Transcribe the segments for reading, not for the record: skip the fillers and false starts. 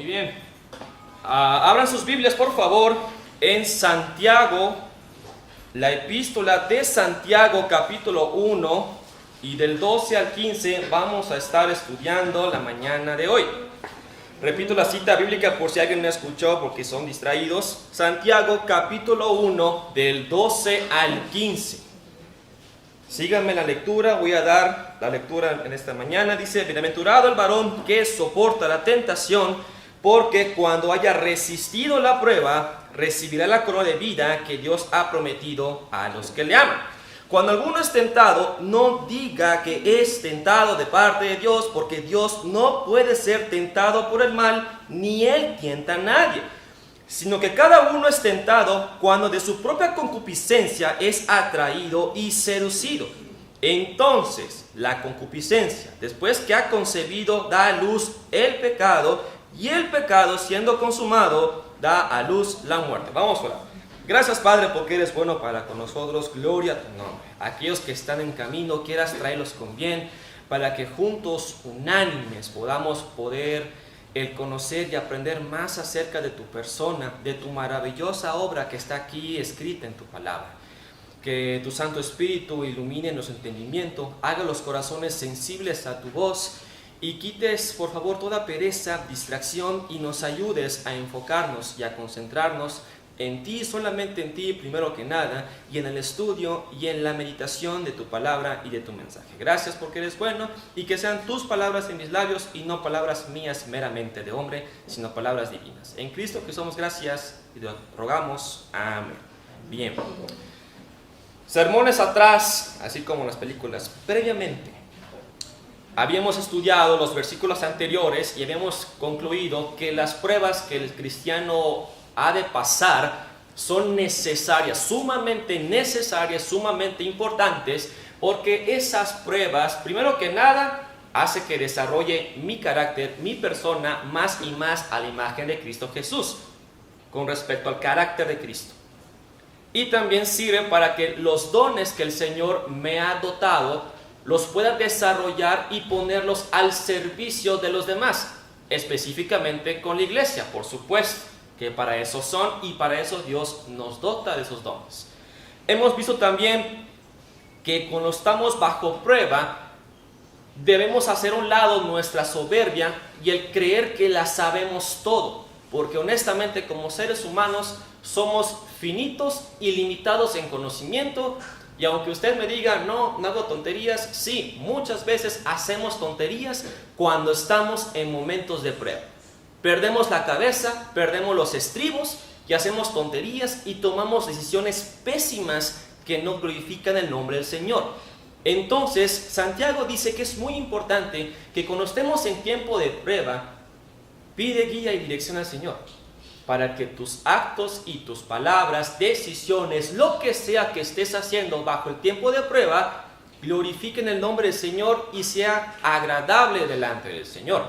Muy bien. Abran sus Biblias, por favor, en Santiago, la epístola de Santiago, capítulo 1, y del 12 al 15 vamos a estar estudiando la mañana de hoy. Repito la cita bíblica por si alguien no escuchó porque son distraídos. Santiago, capítulo 1, del 12 al 15. Síganme la lectura, voy a dar la lectura en esta mañana. Dice: bienaventurado el varón que soporta la tentación, porque cuando haya resistido la prueba, recibirá la corona de vida que Dios ha prometido a los que le aman. Cuando alguno es tentado, no diga que es tentado de parte de Dios, porque Dios no puede ser tentado por el mal, ni Él tienta a nadie, sino que cada uno es tentado cuando de su propia concupiscencia es atraído y seducido. Entonces, la concupiscencia, después que ha concebido, da a luz el pecado, y el pecado, siendo consumado, da a luz la muerte. Vamos a orar. Gracias, Padre, porque eres bueno para con nosotros. Gloria a tu nombre. Aquellos que están en camino, quieras traerlos con bien, para que juntos, unánimes, podamos poder el conocer y aprender más acerca de tu persona, de tu maravillosa obra que está aquí escrita en tu palabra. Que tu Santo Espíritu ilumine nuestro entendimiento, haga los corazones sensibles a tu voz, y quites, por favor, toda pereza, distracción, y nos ayudes a enfocarnos y a concentrarnos en ti, solamente en ti, primero que nada, y en el estudio y en la meditación de tu palabra y de tu mensaje. Gracias porque eres bueno, y que sean tus palabras en mis labios y no palabras mías meramente de hombre, sino palabras divinas. En Cristo que somos, gracias y te rogamos. Amén. Bien. Sermones atrás, así como en las películas, previamente habíamos estudiado los versículos anteriores y habíamos concluido que las pruebas que el cristiano ha de pasar son necesarias, sumamente importantes, porque esas pruebas, primero que nada, hace que desarrolle mi carácter, mi persona, más y más a la imagen de Cristo Jesús, con respecto al carácter de Cristo. Y también sirven para que los dones que el Señor me ha dotado los pueda desarrollar y ponerlos al servicio de los demás, específicamente con la iglesia, por supuesto, que para eso son, y para eso Dios nos dota de esos dones. Hemos visto también que cuando estamos bajo prueba, debemos hacer a un lado nuestra soberbia y el creer que la sabemos todo, porque honestamente como seres humanos somos finitos y limitados en conocimiento. Y aunque usted me diga, no hago tonterías, sí, muchas veces hacemos tonterías cuando estamos en momentos de prueba. Perdemos la cabeza, perdemos los estribos y hacemos tonterías y tomamos decisiones pésimas que no glorifican el nombre del Señor. Entonces, Santiago dice que es muy importante que cuando estemos en tiempo de prueba, pide guía y dirección al Señor, para que tus actos y tus palabras, decisiones, lo que sea que estés haciendo bajo el tiempo de prueba, glorifiquen el nombre del Señor y sea agradable delante del Señor.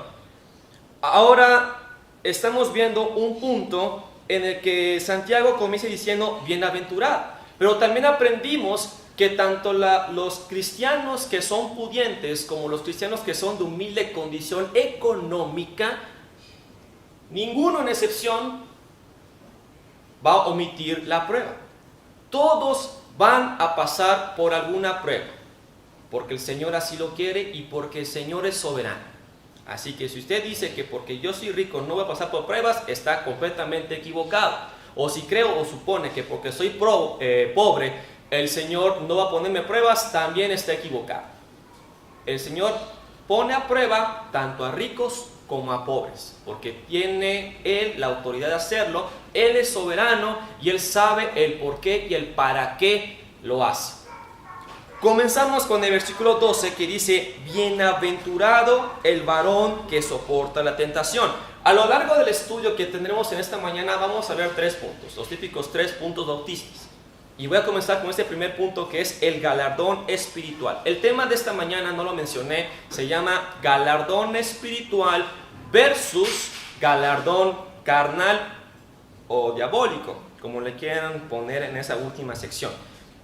Ahora estamos viendo un punto en el que Santiago comienza diciendo bienaventurado, pero también aprendimos que tanto los cristianos que son pudientes como los cristianos que son de humilde condición económica, ninguno en excepción va a omitir la prueba. Todos van a pasar por alguna prueba, porque el Señor así lo quiere y porque el Señor es soberano. Así que si usted dice que porque yo soy rico no voy a pasar por pruebas, está completamente equivocado. O si creo o supone que porque soy pobre, el Señor no va a ponerme pruebas, también está equivocado. El Señor pone a prueba tanto a ricos como a pobres, porque tiene Él la autoridad de hacerlo. Él es soberano y Él sabe el por qué y el para qué lo hace. Comenzamos con el versículo 12 que dice: bienaventurado el varón que soporta la tentación. A lo largo del estudio que tendremos en esta mañana vamos a ver 3 puntos, los típicos 3 puntos bautistas. Y voy a comenzar con este primer punto, que es el galardón espiritual. El tema de esta mañana, no lo mencioné, se llama galardón espiritual versus galardón carnal o diabólico, como le quieran poner en esa última sección.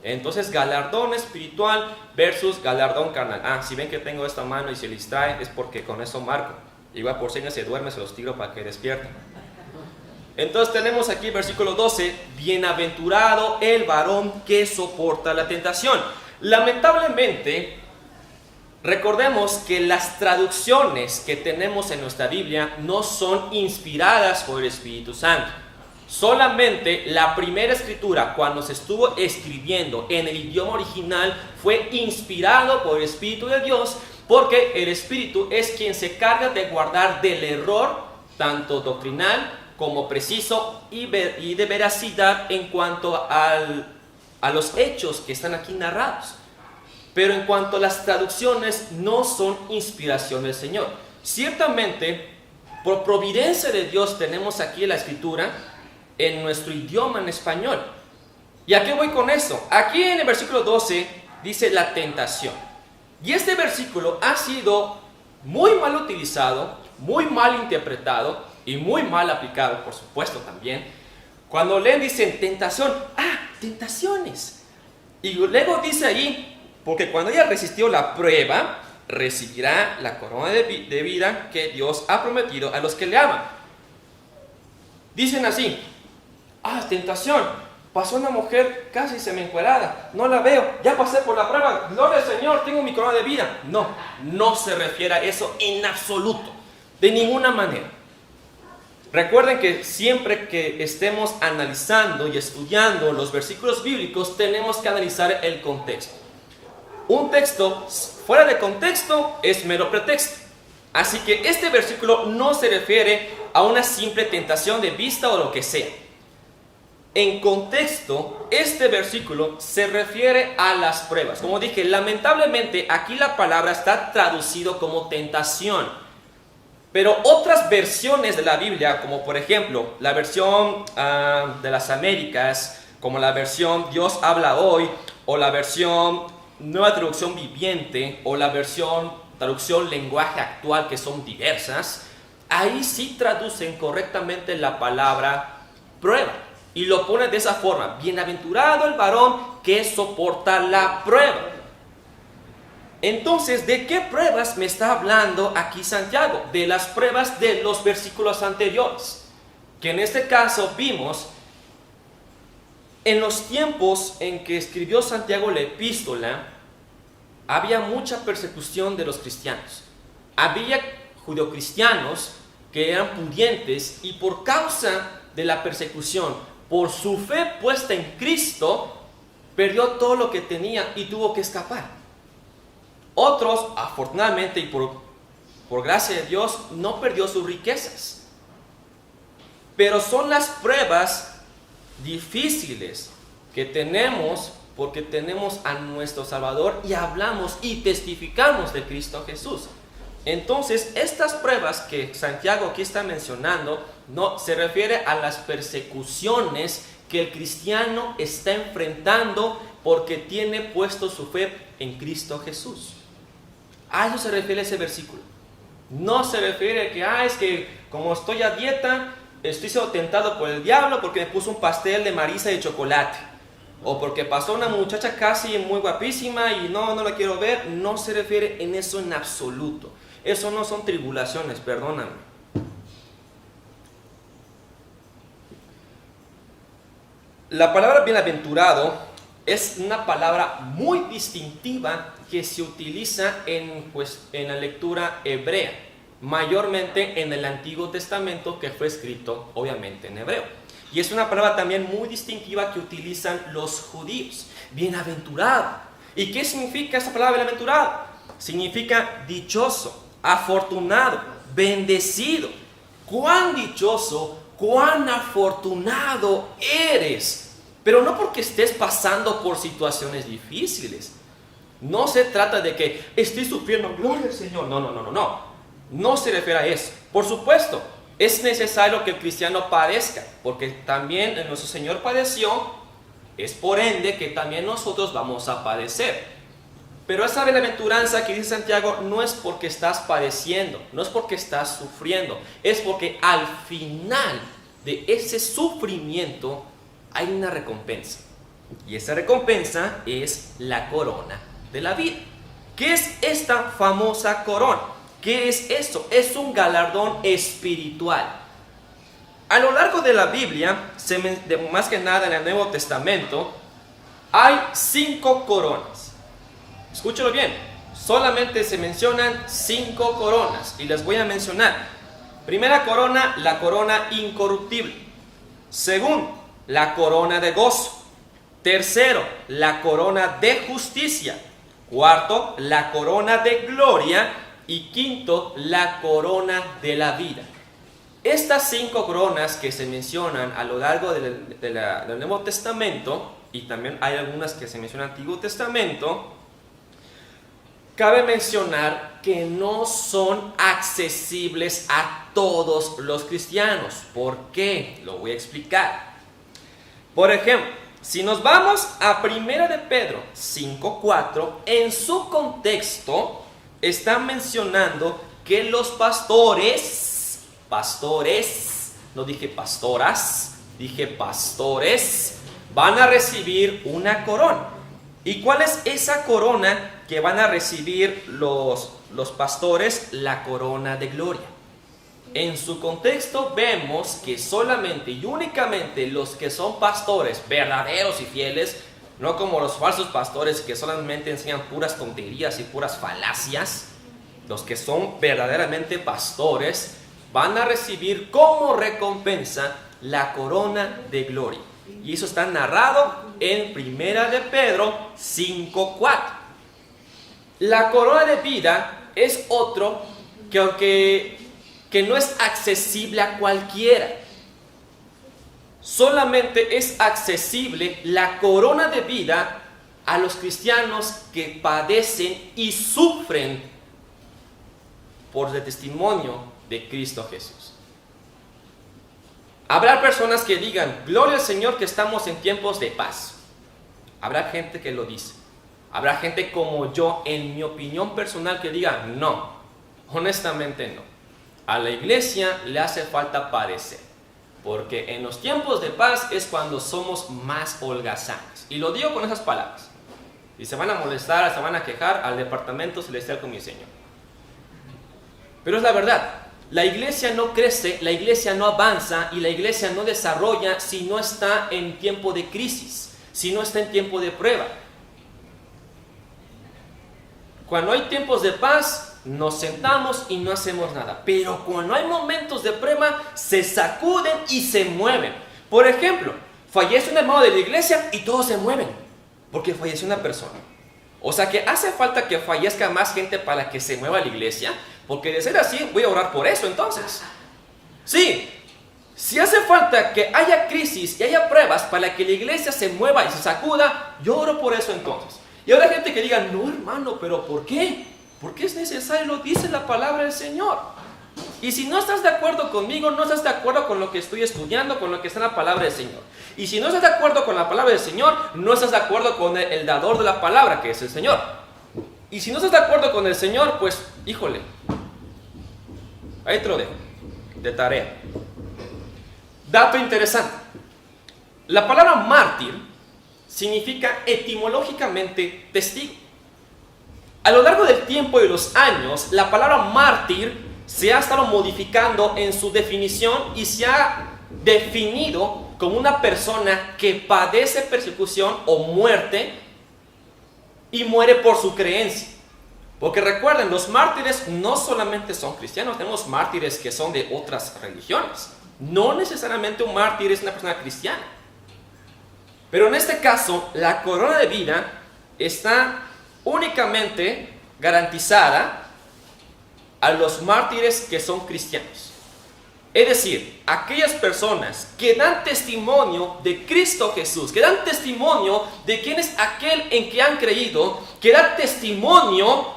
Entonces, galardón espiritual versus galardón carnal. Si ven que tengo esta mano y se distrae, es porque con eso marco. Igual por señas se duerme, se los tiro para que despierten. Entonces tenemos aquí versículo 12, bienaventurado el varón que soporta la tentación. Lamentablemente, recordemos que las traducciones que tenemos en nuestra Biblia no son inspiradas por el Espíritu Santo. Solamente la primera escritura, cuando se estuvo escribiendo en el idioma original, fue inspirado por el Espíritu de Dios, porque el Espíritu es quien se carga de guardar del error, tanto doctrinal como preciso y de veracidad en cuanto a los hechos que están aquí narrados. Pero en cuanto a las traducciones, no son inspiración del Señor. Ciertamente, por providencia de Dios, tenemos aquí la escritura en nuestro idioma, en español. ¿Y a qué voy con eso? Aquí en el versículo 12 dice la tentación. Y este versículo ha sido muy mal utilizado, muy mal interpretado y muy mal aplicado, por supuesto, también. Cuando leen dicen tentación, tentaciones. Y luego dice ahí, porque cuando ella resistió la prueba, recibirá la corona de vida que Dios ha prometido a los que le aman. Dicen así, tentación, pasó una mujer casi semiencuerada, no la veo, ya pasé por la prueba, gloria al Señor, tengo mi corona de vida. No se refiere a eso en absoluto, de ninguna manera. Recuerden que siempre que estemos analizando y estudiando los versículos bíblicos, tenemos que analizar el contexto. Un texto fuera de contexto es mero pretexto. Así que este versículo no se refiere a una simple tentación de vista o lo que sea. En contexto, este versículo se refiere a las pruebas. Como dije, lamentablemente aquí la palabra está traducido como tentación. Pero otras versiones de la Biblia, como por ejemplo la versión de las Américas, como la versión Dios habla hoy, o la versión Nueva Traducción Viviente, o la versión traducción lenguaje actual, que son diversas, ahí sí traducen correctamente la palabra prueba. Y lo pone de esa forma, bienaventurado el varón que soporta la prueba. Entonces, ¿de qué pruebas me está hablando aquí Santiago? De las pruebas de los versículos anteriores, que en este caso vimos en los tiempos en que escribió Santiago la epístola, había mucha persecución de los cristianos. Había judeocristianos que eran pudientes y por causa de la persecución, por su fe puesta en Cristo, perdió todo lo que tenía y tuvo que escapar. Otros, afortunadamente y por gracia de Dios, no perdió sus riquezas. Pero son las pruebas difíciles que tenemos porque tenemos a nuestro Salvador y hablamos y testificamos de Cristo Jesús. Entonces, estas pruebas que Santiago aquí está mencionando no se refiere a las persecuciones que el cristiano está enfrentando porque tiene puesto su fe en Cristo Jesús. A eso se refiere ese versículo. No se refiere a que, es que como estoy a dieta, estoy siendo tentado por el diablo porque me puso un pastel de marisa de chocolate. O porque pasó una muchacha casi muy guapísima y no la quiero ver. No se refiere en eso en absoluto. Eso no son tribulaciones, perdóname. La palabra bienaventurado es una palabra muy distintiva que se utiliza en la lectura hebrea, mayormente en el Antiguo Testamento, que fue escrito obviamente en hebreo. Y es una palabra también muy distintiva que utilizan los judíos. Bienaventurado. ¿Y qué significa esa palabra bienaventurado? Significa dichoso, afortunado, bendecido. Cuán dichoso, cuán afortunado eres. Pero no porque estés pasando por situaciones difíciles. No se trata de que estoy sufriendo, gloria al Señor. No. No se refiere a eso. Por supuesto, es necesario que el cristiano padezca, porque también nuestro Señor padeció, es por ende que también nosotros vamos a padecer. Pero esa bienaventuranza que dice Santiago no es porque estás padeciendo, no es porque estás sufriendo, es porque al final de ese sufrimiento hay una recompensa. Y esa recompensa es la corona de la vida. ¿Qué es esta famosa corona? ¿Qué es eso? Es un galardón espiritual. A lo largo de la Biblia, más que nada en el Nuevo Testamento, hay 5 coronas. Escúchalo bien, solamente se mencionan 5 coronas y les voy a mencionar. Primera corona, la corona incorruptible. Segundo, la corona de gozo. Tercero, la corona de justicia. Cuarto, la corona de gloria. Y quinto, la corona de la vida. Estas 5 coronas que se mencionan a lo largo del Nuevo Testamento, y también hay algunas que se mencionan en el Antiguo Testamento, cabe mencionar que no son accesibles a todos los cristianos. ¿Por qué? Lo voy a explicar. Por ejemplo, si nos vamos a 1 de Pedro 5:4, en su contexto está mencionando que los pastores, no dije pastoras, dije pastores, van a recibir una corona. ¿Y cuál es esa corona que van a recibir los pastores? La corona de gloria. En su contexto vemos que solamente y únicamente los que son pastores verdaderos y fieles, no como los falsos pastores que solamente enseñan puras tonterías y puras falacias, los que son verdaderamente pastores van a recibir como recompensa la corona de gloria. Y eso está narrado en 1 de Pedro 5:4. La corona de vida es otro que no es accesible a cualquiera. Solamente es accesible la corona de vida a los cristianos que padecen y sufren por el testimonio de Cristo Jesús. Habrá personas que digan, gloria al Señor que estamos en tiempos de paz. Habrá gente que lo dice. Habrá gente como yo, en mi opinión personal, que diga, no, honestamente no. A la iglesia le hace falta padecer, porque en los tiempos de paz es cuando somos más holgazanes. Y lo digo con esas palabras. Y se van a molestar, se van a quejar, al departamento celestial con mi Señor. Pero es la verdad. La iglesia no crece, la iglesia no avanza y la iglesia no desarrolla si no está en tiempo de crisis, si no está en tiempo de prueba. Cuando hay tiempos de paz, nos sentamos y no hacemos nada. Pero cuando hay momentos de prueba, se sacuden y se mueven. Por ejemplo, fallece un hermano de la iglesia y todos se mueven, porque falleció una persona. O sea que hace falta que fallezca más gente para que se mueva la iglesia, porque de ser así, voy a orar por eso entonces. Sí, si hace falta que haya crisis y haya pruebas para que la iglesia se mueva y se sacuda, yo oro por eso entonces. Y habrá gente que diga, no hermano, pero ¿por qué? Porque es necesario, lo dice la palabra del Señor. Y si no estás de acuerdo conmigo, no estás de acuerdo con lo que estoy estudiando, con lo que está en la palabra del Señor. Y si no estás de acuerdo con la palabra del Señor, no estás de acuerdo con el dador de la palabra, que es el Señor. Y si no estás de acuerdo con el Señor, pues, híjole, ahí te lo dejo, de tarea. Dato interesante. La palabra mártir significa etimológicamente testigo. A lo largo del tiempo y de los años, la palabra mártir se ha estado modificando en su definición y se ha definido como una persona que padece persecución o muerte y muere por su creencia. Porque recuerden, los mártires no solamente son cristianos, tenemos mártires que son de otras religiones. No necesariamente un mártir es una persona cristiana. Pero en este caso, la corona de vida está únicamente garantizada a los mártires que son cristianos. Es decir, aquellas personas que dan testimonio de Cristo Jesús, que dan testimonio de quién es aquel en que han creído, que dan testimonio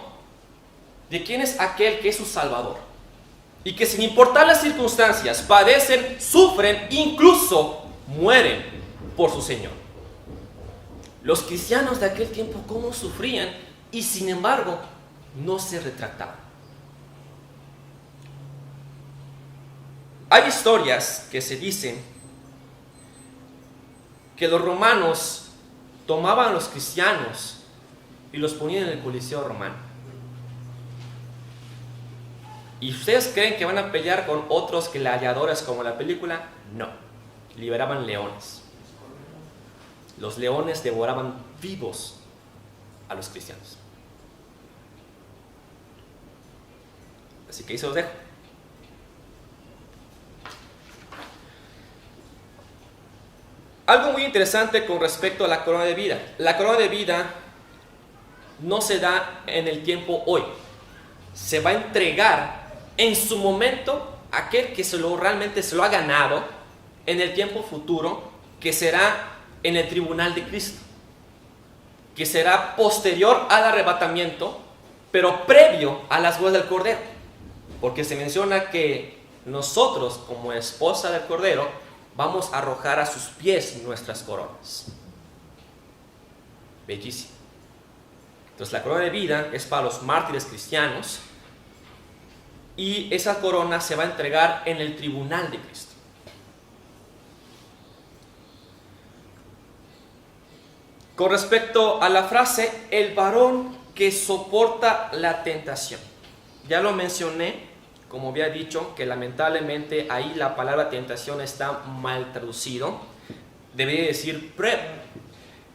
de quién es aquel que es su Salvador. Y que sin importar las circunstancias, padecen, sufren, incluso mueren por su Señor. Los cristianos de aquel tiempo, ¿cómo sufrían? Y sin embargo, no se retractaban. Hay historias que se dicen que los romanos tomaban a los cristianos y los ponían en el Coliseo romano. ¿Y ustedes creen que van a pelear con otros gladiadores como la película? No. Liberaban leones. Los leones devoraban vivos a los cristianos. Así que ahí se los dejo. Algo muy interesante con respecto a la corona de vida. La corona de vida no se da en el tiempo hoy. Se va a entregar en su momento a aquel que realmente se lo ha ganado en el tiempo futuro, que será en el tribunal de Cristo, que será posterior al arrebatamiento, pero previo a las bodas del Cordero, porque se menciona que nosotros, como esposa del Cordero, vamos a arrojar a sus pies nuestras coronas. Bellísimo. Entonces la corona de vida es para los mártires cristianos, y esa corona se va a entregar en el tribunal de Cristo. Con respecto a la frase, el varón que soporta la tentación. Ya lo mencioné, como había dicho, que lamentablemente ahí la palabra tentación está mal traducido. Debería decir prueba.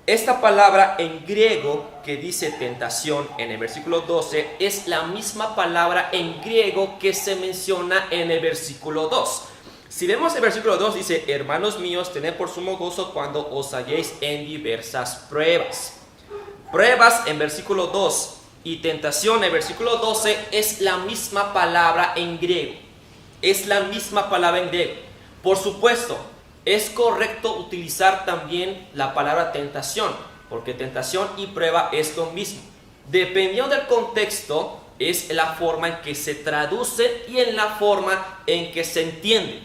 Esta palabra en griego que dice tentación en el versículo 12 es la misma palabra en griego que se menciona en el versículo 2. Si vemos el versículo 2 dice, hermanos míos, tened por sumo gozo cuando os halléis en diversas pruebas. Pruebas en versículo 2 y tentación en versículo 12 es la misma palabra en griego. Es la misma palabra en griego. Por supuesto, es correcto utilizar también la palabra tentación, porque tentación y prueba es lo mismo. Dependiendo del contexto, es la forma en que se traduce y en la forma en que se entiende.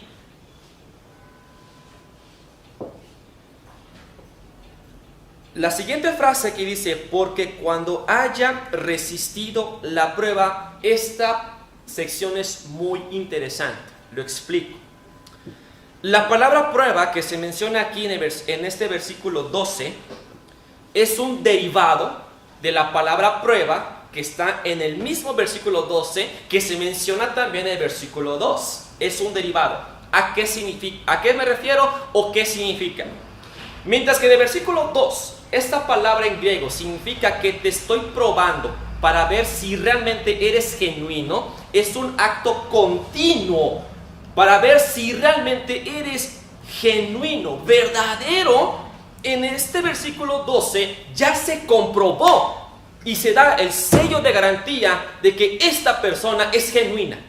La siguiente frase que dice, porque cuando haya resistido la prueba, esta sección es muy interesante. Lo explico. La palabra prueba que se menciona aquí en este versículo 12 es un derivado de la palabra prueba que está en el mismo versículo 12 que se menciona también en el versículo 2. Es un derivado. ¿A qué significa? ¿A qué me refiero o qué significa? Mientras que en el versículo 2, esta palabra en griego significa que te estoy probando para ver si realmente eres genuino, es un acto continuo para ver si realmente eres genuino, verdadero. En este versículo 12 ya se comprobó y se da el sello de garantía de que esta persona es genuina.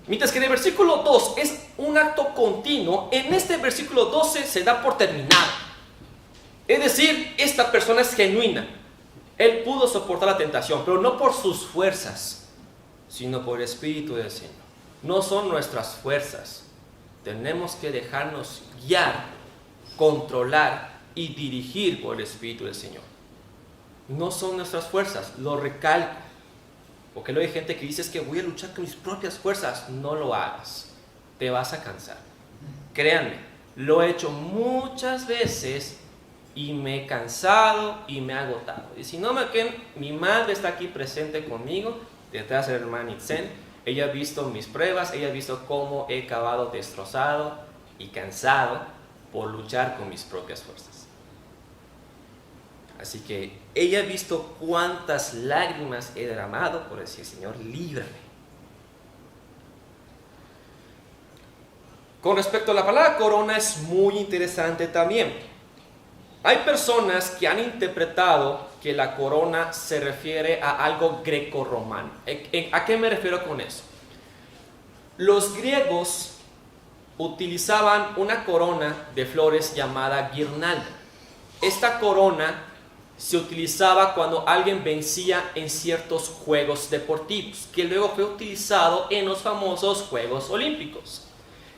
Mientras que en el versículo 2 es un acto continuo, en este versículo 12 se da por terminado. Es decir, esta persona es genuina. Él pudo soportar la tentación, pero no por sus fuerzas, sino por el Espíritu del Señor. No son nuestras fuerzas. Tenemos que dejarnos guiar, controlar y dirigir por el Espíritu del Señor. No son nuestras fuerzas, lo recalco. Porque luego hay gente que dice es que voy a luchar con mis propias fuerzas. No lo hagas, te vas a cansar. Créanme, lo he hecho muchas veces y me he cansado y me he agotado. Y si no me creen, mi madre está aquí presente conmigo, detrás del hermano Itzen. Ella ha visto mis pruebas, ella ha visto cómo he acabado destrozado y cansado por luchar con mis propias fuerzas. Así que ella ha visto cuántas lágrimas he derramado por decir, Señor, líbrame. Con respecto a la palabra corona es muy interesante también. Hay personas que han interpretado que la corona se refiere a algo grecorromano. ¿A qué me refiero con eso? Los griegos utilizaban una corona de flores llamada guirnalda. Esta corona se utilizaba cuando alguien vencía en ciertos juegos deportivos, que luego fue utilizado en los famosos Juegos Olímpicos.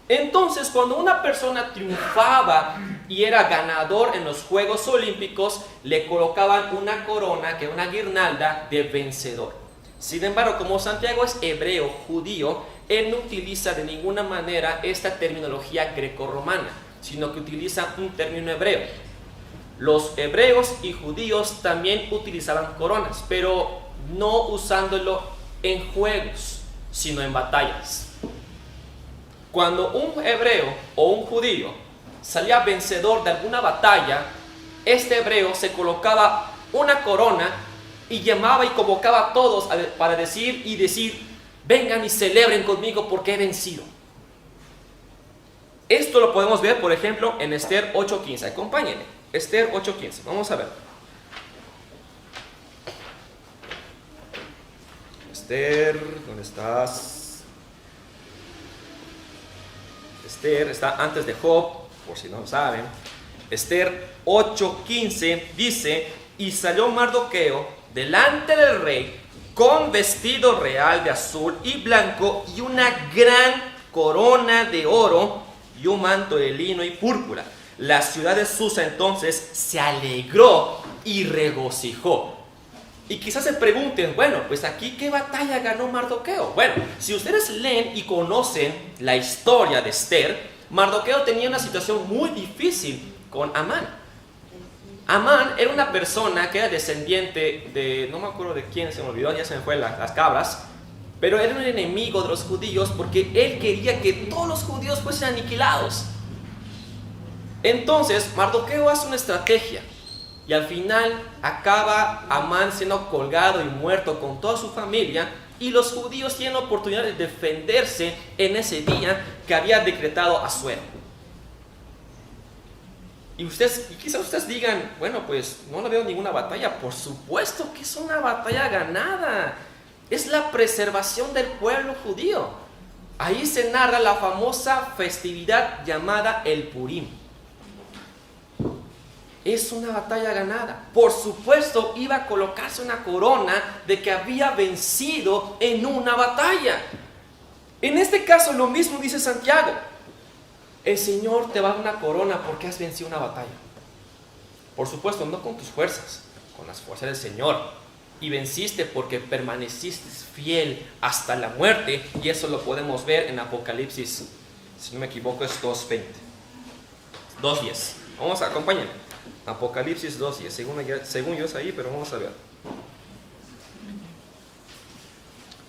Entonces, cuando una persona triunfaba y era ganador en los Juegos Olímpicos, le colocaban una corona, que era una guirnalda de vencedor. Sin embargo, como Santiago es hebreo, judío, él no utiliza de ninguna manera esta terminología grecorromana, sino que utiliza un término hebreo. Los hebreos y judíos también utilizaban coronas, pero no usándolo en juegos, sino en batallas. Cuando un hebreo o un judío salía vencedor de alguna batalla, este hebreo se colocaba una corona y llamaba y convocaba a todos para decir, vengan y celebren conmigo porque he vencido. Esto lo podemos ver, por ejemplo, en Esther 8:15. Acompáñenme. Esther 8:15. Vamos a ver. Esther, ¿dónde estás? Esther está antes de Job, por si no lo saben. Esther 8:15 dice: y salió Mardoqueo delante del rey con vestido real de azul y blanco y una gran corona de oro y un manto de lino y púrpura. La ciudad de Susa entonces se alegró y regocijó. Y quizás se pregunten, bueno, pues aquí ¿qué batalla ganó Mardoqueo? Bueno, si ustedes leen y conocen la historia de Esther, Mardoqueo tenía una situación muy difícil con Amán. Amán era una persona que era descendiente de, no me acuerdo de quién, se me olvidó, ya se me fue las cabras, pero era un enemigo de los judíos porque él quería que todos los judíos fuesen aniquilados. Entonces Mardoqueo hace una estrategia y al final acaba Amán siendo colgado y muerto con toda su familia, y los judíos tienen la oportunidad de defenderse en ese día que había decretado Asuero. Y quizás ustedes digan, bueno, pues no le veo ninguna batalla. Por supuesto que es una batalla ganada. Es la preservación del pueblo judío. Ahí se narra la famosa festividad llamada el Purim. Es una batalla ganada. Por supuesto iba a colocarse una corona de que había vencido en una batalla. En este caso lo mismo dice Santiago. El Señor te va a dar una corona porque has vencido una batalla. Por supuesto, no con tus fuerzas, con las fuerzas del Señor. Y venciste porque permaneciste fiel hasta la muerte. Y eso lo podemos ver en Apocalipsis, si no me equivoco, es 2:20. 2:10. Vamos a acompañarme. Apocalipsis 2:10. Según yo es ahí, pero vamos a ver.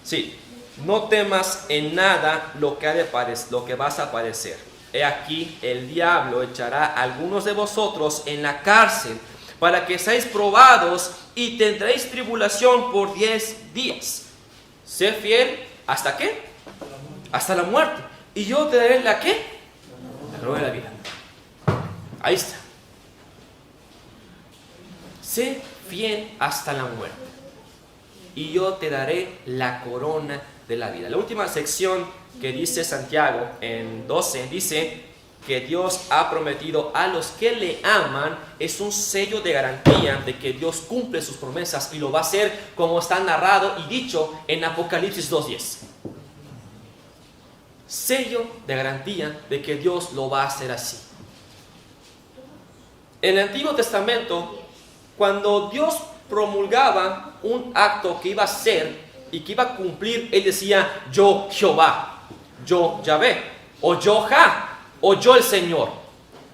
Sí. No temas en nada lo que vas a padecer. He aquí, el diablo echará a algunos de vosotros en la cárcel para que seáis probados y tendréis tribulación por 10 días. Sé fiel, ¿hasta qué? Hasta la muerte. Y yo te daré ¿la qué? La corona de la vida. Ahí está. Sé fiel hasta la muerte. Y yo te daré la corona de la vida. La última sección que dice Santiago en 12, dice que Dios ha prometido a los que le aman, es un sello de garantía de que Dios cumple sus promesas y lo va a hacer como está narrado y dicho en Apocalipsis 2:10. Sello de garantía de que Dios lo va a hacer así. En el Antiguo Testamento, cuando Dios promulgaba un acto que iba a hacer y que iba a cumplir, Él decía, yo Jehová, yo Yahvé, o yo Ja, o yo el Señor.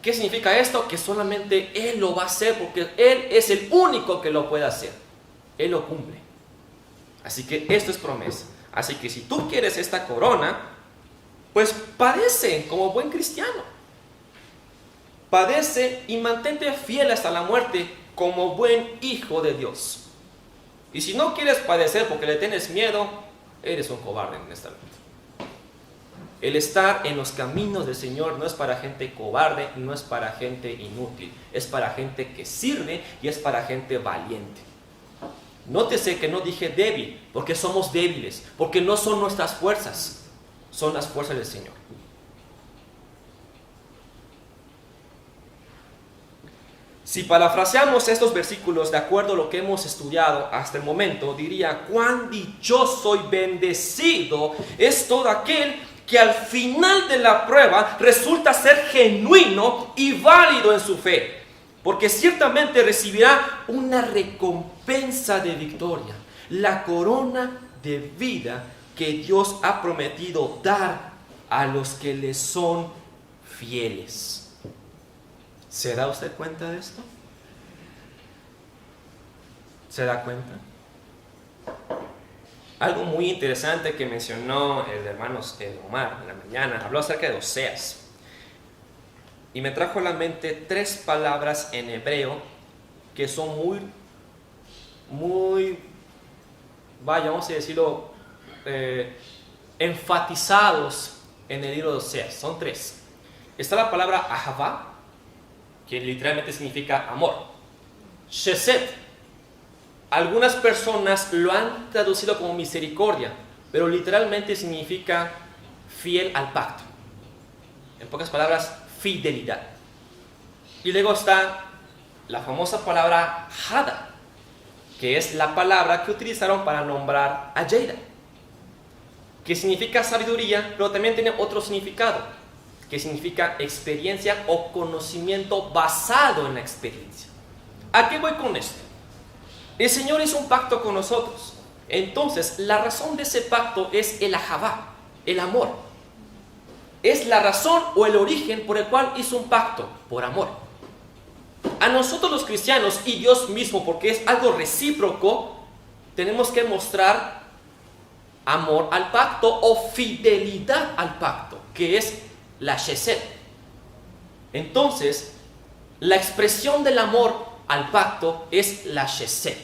¿Qué significa esto? Que solamente Él lo va a hacer porque Él es el único que lo puede hacer. Él lo cumple. Así que esto es promesa. Así que si tú quieres esta corona, pues padece como buen cristiano. Padece y mantente fiel hasta la muerte como buen hijo de Dios. Y si no quieres padecer porque le tienes miedo, eres un cobarde en esta vida. El estar en los caminos del Señor no es para gente cobarde, no es para gente inútil, es para gente que sirve y es para gente valiente. Nótese que no dije débil, porque somos débiles, porque no son nuestras fuerzas, son las fuerzas del Señor. Si parafraseamos estos versículos de acuerdo a lo que hemos estudiado hasta el momento, diría, cuán dichoso y bendecido es todo aquel que al final de la prueba resulta ser genuino y válido en su fe, porque ciertamente recibirá una recompensa de victoria, la corona de vida que Dios ha prometido dar a los que le son fieles. ¿Se da usted cuenta de esto? ¿Se da cuenta? Algo muy interesante que mencionó el hermano Omar en la mañana, habló acerca de Oseas. Y me trajo a la mente 3 palabras en hebreo que son muy, vaya, vamos a decirlo, enfatizados en el libro de Oseas. Son 3. Está la palabra ahavá, que literalmente significa amor. Chesed. Algunas personas lo han traducido como misericordia, pero literalmente significa fiel al pacto. En pocas palabras, fidelidad. Y luego está la famosa palabra Hada, que es la palabra que utilizaron para nombrar a Jada, que significa sabiduría, pero también tiene otro significado, que significa experiencia o conocimiento basado en la experiencia. ¿A qué voy con esto? El Señor hizo un pacto con nosotros. Entonces, la razón de ese pacto es el ahavá, el amor. Es la razón o el origen por el cual hizo un pacto, por amor. A nosotros los cristianos y Dios mismo, porque es algo recíproco, tenemos que mostrar amor al pacto o fidelidad al pacto, que es la Chesed. Entonces, la expresión del amor al pacto es la Chesed.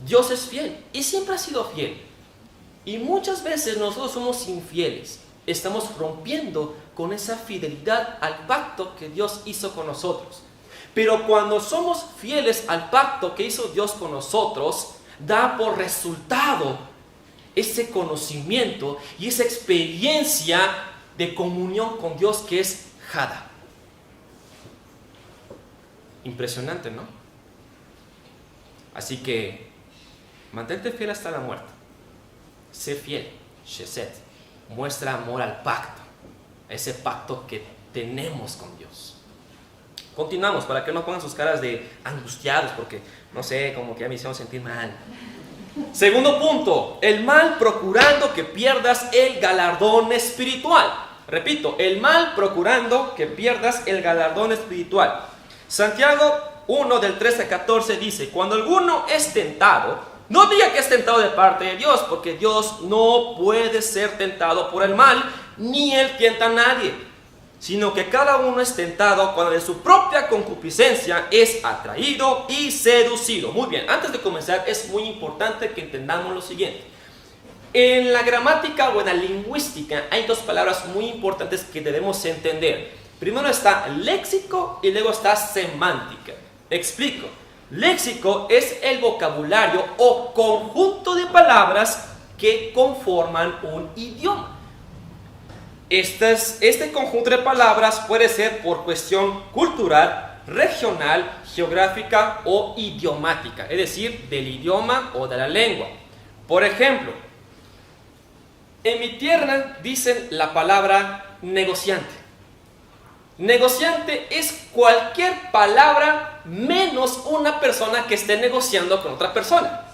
Dios es fiel y siempre ha sido fiel. Y muchas veces nosotros somos infieles. Estamos rompiendo con esa fidelidad al pacto que Dios hizo con nosotros. Pero cuando somos fieles al pacto que hizo Dios con nosotros, da por resultado ese conocimiento y esa experiencia de comunión con Dios que es Hada. Impresionante, ¿no? Así que mantente fiel hasta la muerte. Sé fiel, Chesed. Muestra amor al pacto, ese pacto que tenemos con Dios. Continuamos para que no pongan sus caras de angustiados porque, no sé, como que ya me hicieron sentir mal. Segundo punto, el mal procurando que pierdas el galardón espiritual. Repito, el mal procurando que pierdas el galardón espiritual. Santiago 1 del 13 al 14 dice: cuando alguno es tentado, no diga que es tentado de parte de Dios, porque Dios no puede ser tentado por el mal, ni Él tienta a nadie, sino que cada uno es tentado cuando de su propia concupiscencia es atraído y seducido. Muy bien, antes de comenzar es muy importante que entendamos lo siguiente. En la gramática o en la lingüística hay 2 palabras muy importantes que debemos entender. Primero está léxico y luego está semántica. Explico. Léxico es el vocabulario o conjunto de palabras que conforman un idioma. Este conjunto de palabras puede ser por cuestión cultural, regional, geográfica o idiomática, es decir, del idioma o de la lengua. Por ejemplo, en mi tierra dicen la palabra negociante. Negociante es cualquier palabra menos una persona que esté negociando con otra persona.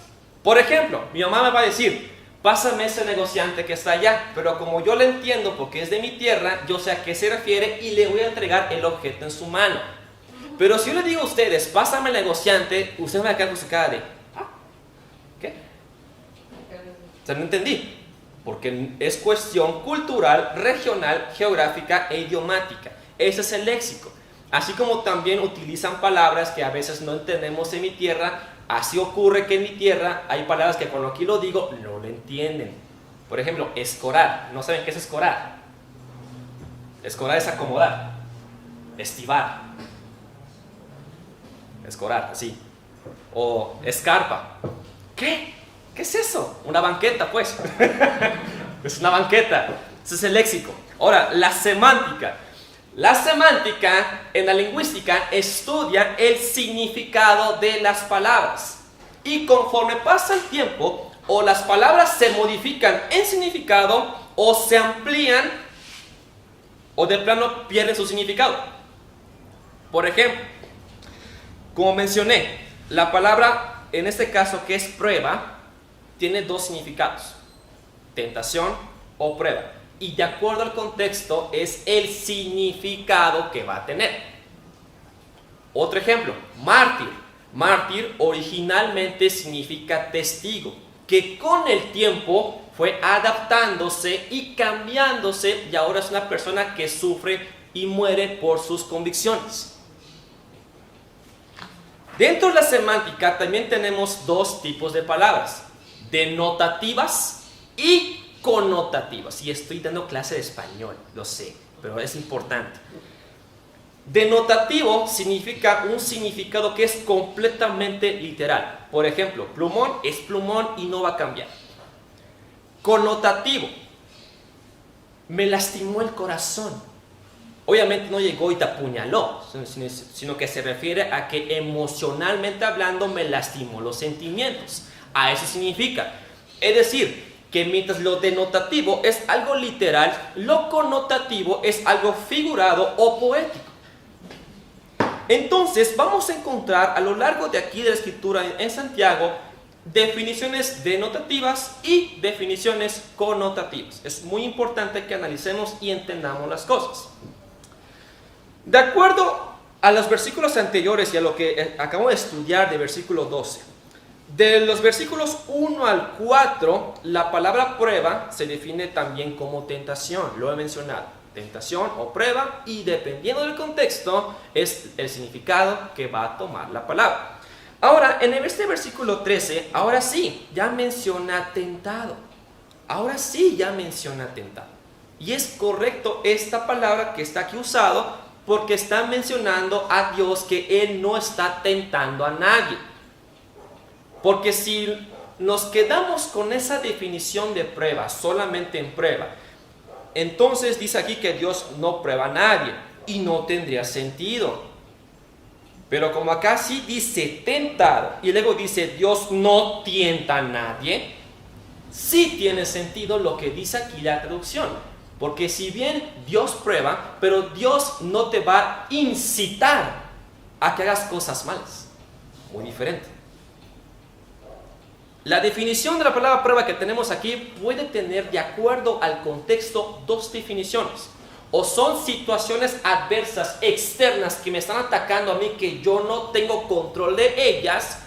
Por ejemplo, mi mamá me va a decir: pásame ese negociante que está allá, pero como yo le entiendo porque es de mi tierra, yo sé a qué se refiere y le voy a entregar el objeto en su mano. Pero si yo le digo a ustedes: pásame el negociante, ustedes van a quedar con su cara de ¿qué? O sea, no entendí. Porque es cuestión cultural, regional, geográfica e idiomática. Ese es el léxico. Así como también utilizan palabras que a veces no entendemos en mi tierra. Así ocurre que en mi tierra hay palabras que cuando aquí lo digo no lo entienden. Por ejemplo, escorar. ¿No saben qué es escorar? Escorar es acomodar, estivar. Escorar, así. O escarpa. ¿Qué? ¿Qué es eso? Una banqueta, pues. Es una banqueta. Ese es el léxico. Ahora, la semántica. La semántica en la lingüística estudia el significado de las palabras. Y conforme pasa el tiempo, o las palabras se modifican en significado, o se amplían, o de plano pierden su significado. Por ejemplo, como mencioné, la palabra, en este caso que es prueba, tiene 2 significados: tentación o prueba. Y de acuerdo al contexto es el significado que va a tener. Otro ejemplo, mártir. Mártir originalmente significa testigo. que con el tiempo fue adaptándose y cambiándose y ahora es una persona que sufre y muere por sus convicciones. Dentro de la semántica también tenemos dos tipos de palabras, denotativas y connotativas. Y estoy dando clase de español, lo sé, pero es importante. Denotativo significa un significado que es completamente literal. Por ejemplo, plumón es plumón y no va a cambiar. Connotativo, me lastimó el corazón. Obviamente no llegó y te apuñaló, sino que se refiere a que emocionalmente hablando me lastimó los sentimientos. A eso significa. Es decir, que mientras lo denotativo es algo literal, lo connotativo es algo figurado o poético. Entonces vamos a encontrar a lo largo de aquí de la escritura en Santiago definiciones denotativas y definiciones connotativas. Es muy importante que analicemos y entendamos las cosas. De acuerdo a los versículos anteriores y a lo que acabamos de estudiar de versículo 12, de los versículos 1 al 4, la palabra prueba se define también como tentación, lo he mencionado. Tentación o prueba, y dependiendo del contexto es el significado que va a tomar la palabra. Ahora, en este versículo 13, ahora sí, ya menciona tentado. Ahora sí, ya menciona tentado. Y es correcto esta palabra que está aquí usado porque está mencionando a Dios que Él no está tentando a nadie. Porque si nos quedamos con esa definición de prueba, solamente en prueba, entonces dice aquí que Dios no prueba a nadie y no tendría sentido. Pero como acá sí dice tentado y luego dice Dios no tienta a nadie, sí tiene sentido lo que dice aquí la traducción. Porque si bien Dios prueba, pero Dios no te va a incitar a que hagas cosas malas. Muy diferente. La definición de la palabra prueba que tenemos aquí puede tener, de acuerdo al contexto, dos definiciones. O son situaciones adversas, externas, que me están atacando a mí, que yo no tengo control de ellas,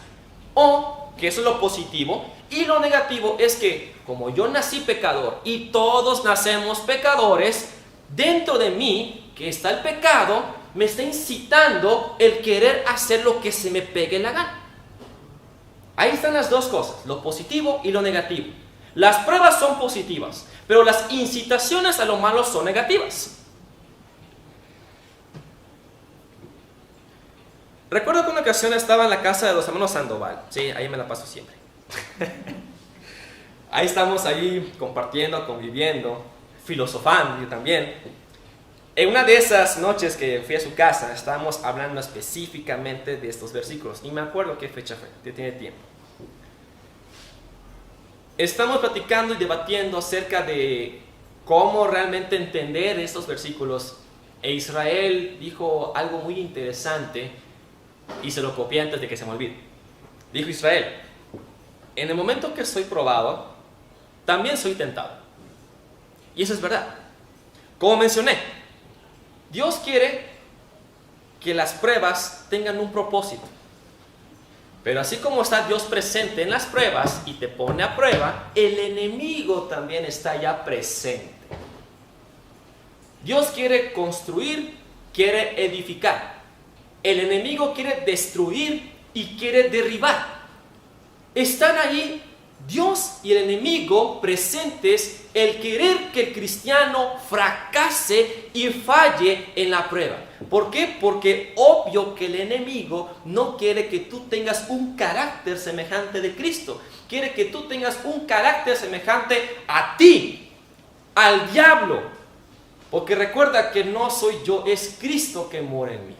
o, que eso es lo positivo, y lo negativo es que, como yo nací pecador, y todos nacemos pecadores, dentro de mí, que está el pecado, me está incitando el querer hacer lo que se me pegue la gana. Ahí están las dos cosas, lo positivo y lo negativo. Las pruebas son positivas, pero las incitaciones a lo malo son negativas. Recuerdo que una ocasión estaba en la casa de los hermanos Sandoval. Sí, ahí me la paso siempre. Ahí estamos ahí compartiendo, conviviendo, filosofando yo también. En una de esas noches que fui a su casa, estábamos hablando específicamente de estos versículos. Ni me acuerdo qué fecha fue, ya tiene tiempo. Estamos platicando y debatiendo acerca de cómo realmente entender estos versículos. E Israel dijo algo muy interesante y se lo copié antes de que se me olvide. Dijo Israel: en el momento que soy probado, también soy tentado. Y eso es verdad. Como mencioné, Dios quiere que las pruebas tengan un propósito. Pero así como está Dios presente en las pruebas y te pone a prueba, el enemigo también está ya presente. Dios quiere construir, quiere edificar. El enemigo quiere destruir y quiere derribar. Están ahí Dios y el enemigo presentes, el querer que el cristiano fracase y falle en la prueba. ¿Por qué? Porque obvio que el enemigo no quiere que tú tengas un carácter semejante de Cristo. Quiere que tú tengas un carácter semejante a ti, al diablo. Porque recuerda que no soy yo, es Cristo que mora en mí.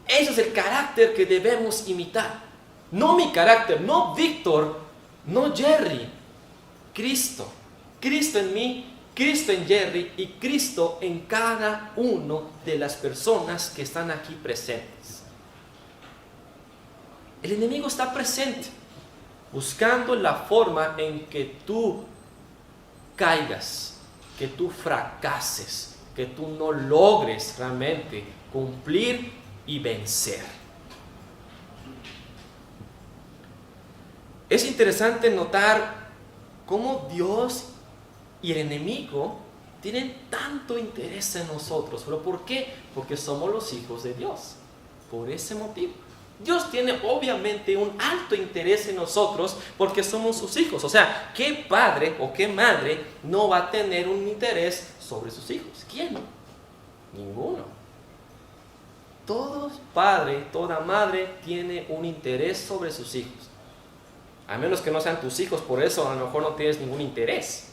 Ese es el carácter que debemos imitar. No mi carácter, no Víctor, no Jerry. Cristo. Cristo en mí, Cristo en Jerry y Cristo en cada uno de las personas que están aquí presentes. El enemigo está presente, buscando la forma en que tú caigas, que tú fracases, que tú no logres realmente cumplir y vencer. Es interesante notar cómo Dios y el enemigo tienen tanto interés en nosotros. ¿Pero por qué? Porque somos los hijos de Dios. Por ese motivo. Dios tiene obviamente un alto interés en nosotros porque somos sus hijos. O sea, ¿qué padre o qué madre no va a tener un interés sobre sus hijos? ¿Quién? Ninguno. Todo padre, toda madre tiene un interés sobre sus hijos. A menos que no sean tus hijos, por eso a lo mejor no tienes ningún interés.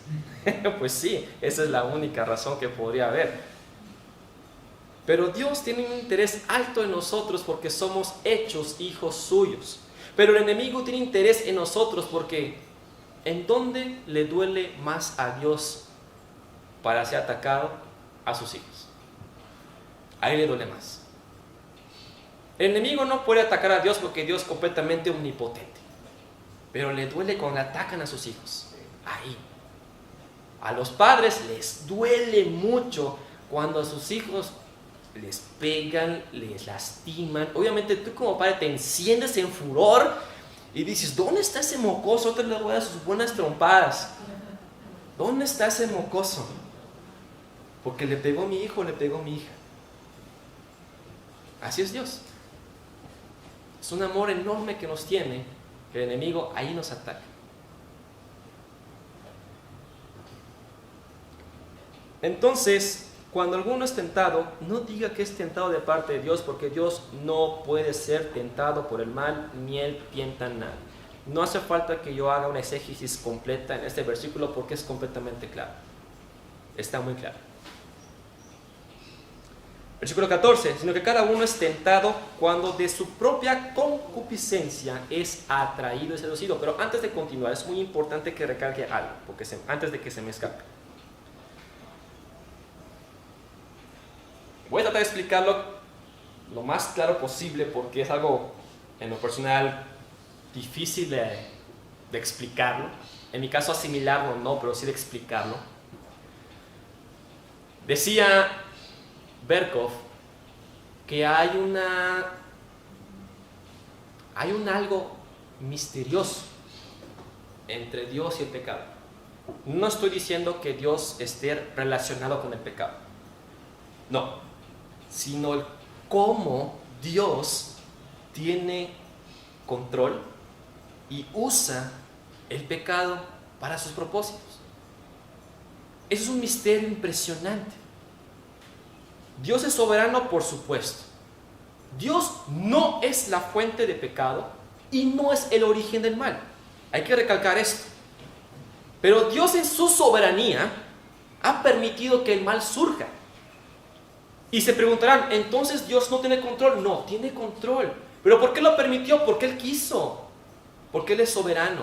Pues sí, esa es la única razón que podría haber. Pero Dios tiene un interés alto en nosotros porque somos hechos hijos suyos. Pero el enemigo tiene interés en nosotros porque ¿en dónde le duele más a Dios para ser atacado? A sus hijos. A él le duele más. El enemigo no puede atacar a Dios porque Dios es completamente omnipotente. Pero le duele cuando le atacan a sus hijos. Ahí. A los padres les duele mucho cuando a sus hijos les pegan, les lastiman. Obviamente tú como padre te enciendes en furor y dices, ¿dónde está ese mocoso? Otro le voy a dar sus buenas trompadas. ¿Dónde está ese mocoso? Porque le pegó mi hijo, le pegó mi hija. Así es Dios. Es un amor enorme que nos tiene. El enemigo ahí nos ataca. Entonces, cuando alguno es tentado, no diga que es tentado de parte de Dios, porque Dios no puede ser tentado por el mal, ni él tienta a nadie. No hace falta que yo haga una exégesis completa en este versículo porque es completamente claro. Está muy claro. Versículo 14, sino que cada uno es tentado cuando de su propia concupiscencia es atraído y seducido. Pero antes de continuar, es muy importante que recalque algo, porque antes de que se me escape. Voy a tratar de explicarlo lo más claro posible porque es algo, en lo personal, difícil de explicarlo. En mi caso, asimilarlo no, pero sí de explicarlo. Decía Berkov que hay un algo misterioso entre Dios y el pecado. No estoy diciendo que Dios esté relacionado con el pecado, no, sino el cómo Dios tiene control y usa el pecado para sus propósitos. Eso es un misterio impresionante. Dios es soberano, por supuesto. Dios no es la fuente de pecado y no es el origen del mal. Hay que recalcar esto. Pero Dios en su soberanía ha permitido que el mal surja. Y se preguntarán, ¿entonces Dios no tiene control? No, tiene control. ¿Pero por qué lo permitió? Porque Él quiso. Porque Él es soberano.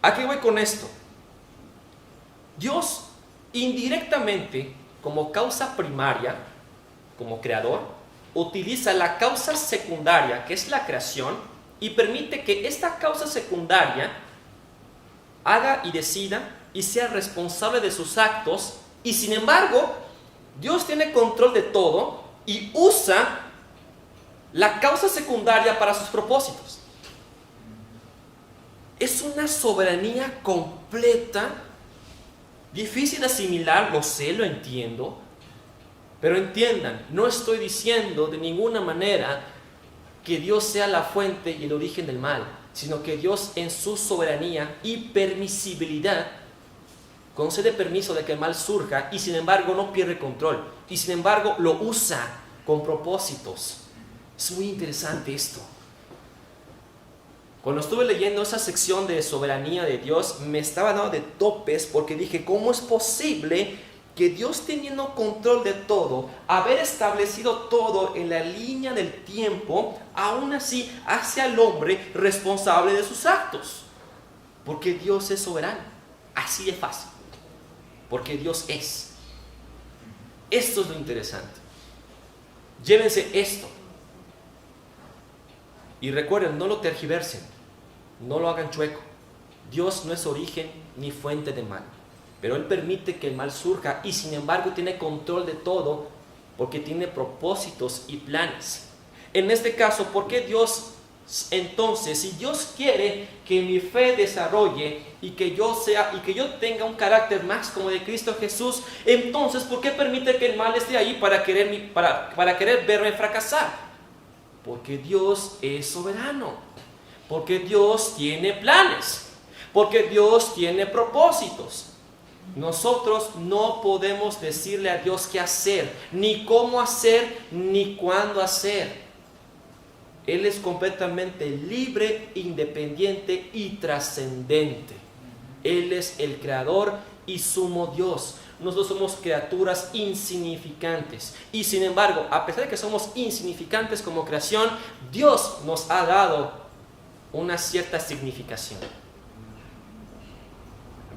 ¿A qué voy con esto? Dios indirectamente, como causa primaria, como creador, utiliza la causa secundaria, que es la creación, y permite que esta causa secundaria haga y decida y sea responsable de sus actos, y sin embargo, Dios tiene control de todo y usa la causa secundaria para sus propósitos. Es una soberanía completa, difícil de asimilar, lo sé, lo entiendo, pero entiendan, no estoy diciendo de ninguna manera que Dios sea la fuente y el origen del mal, sino que Dios en su soberanía y permisibilidad concede permiso de que el mal surja y sin embargo no pierde control y sin embargo lo usa con propósitos. Es muy interesante esto. Cuando estuve leyendo esa sección de soberanía de Dios, me estaba dando de topes porque dije, ¿cómo es posible que Dios, teniendo control de todo, haber establecido todo en la línea del tiempo, aún así hace al hombre responsable de sus actos? Porque Dios es soberano. Así de fácil. Porque Dios es. Esto es lo interesante. Llévense esto. Y recuerden, no lo tergiversen, no lo hagan chueco. Dios no es origen ni fuente de mal, pero Él permite que el mal surja y sin embargo tiene control de todo porque tiene propósitos y planes. En este caso, ¿por qué Dios Entonces, si Dios quiere que mi fe desarrolle y que yo tenga un carácter más como de Cristo Jesús, entonces ¿por qué permite que el mal esté ahí para querer verme fracasar? Porque Dios es soberano, porque Dios tiene planes, porque Dios tiene propósitos. Nosotros no podemos decirle a Dios qué hacer, ni cómo hacer, ni cuándo hacer. Él es completamente libre, independiente y trascendente. Él es el creador y sumo Dios. Nosotros somos criaturas insignificantes. Y sin embargo, a pesar de que somos insignificantes como creación, Dios nos ha dado una cierta significación.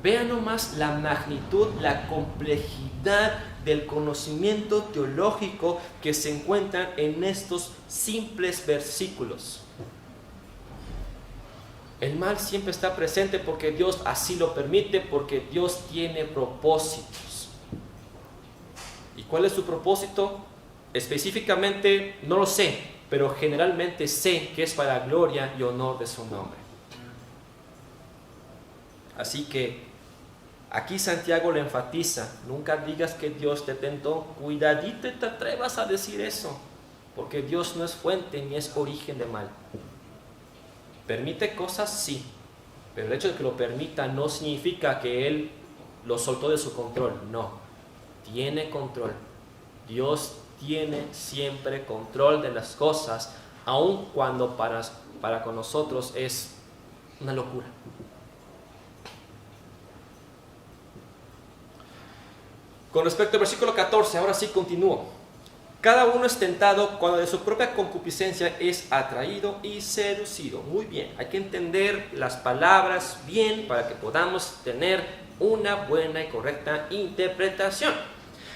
Vean nomás la magnitud, la complejidad del conocimiento teológico que se encuentran en estos simples versículos. El mal siempre está presente porque Dios así lo permite, porque Dios tiene propósitos. ¿Y cuál es su propósito? Específicamente no lo sé, pero generalmente sé que es para gloria y honor de su nombre. Así que aquí Santiago lo enfatiza: nunca digas que Dios te tentó, cuidadito y te atrevas a decir eso, porque Dios no es fuente ni es origen de mal. Permite cosas, sí, pero el hecho de que lo permita no significa que Él lo soltó de su control, no, tiene control. Dios tiene siempre control de las cosas, aun cuando para con nosotros es una locura. Con respecto al versículo 14, ahora sí continúo. Cada uno es tentado cuando de su propia concupiscencia es atraído y seducido. Muy bien, hay que entender las palabras bien para que podamos tener una buena y correcta interpretación.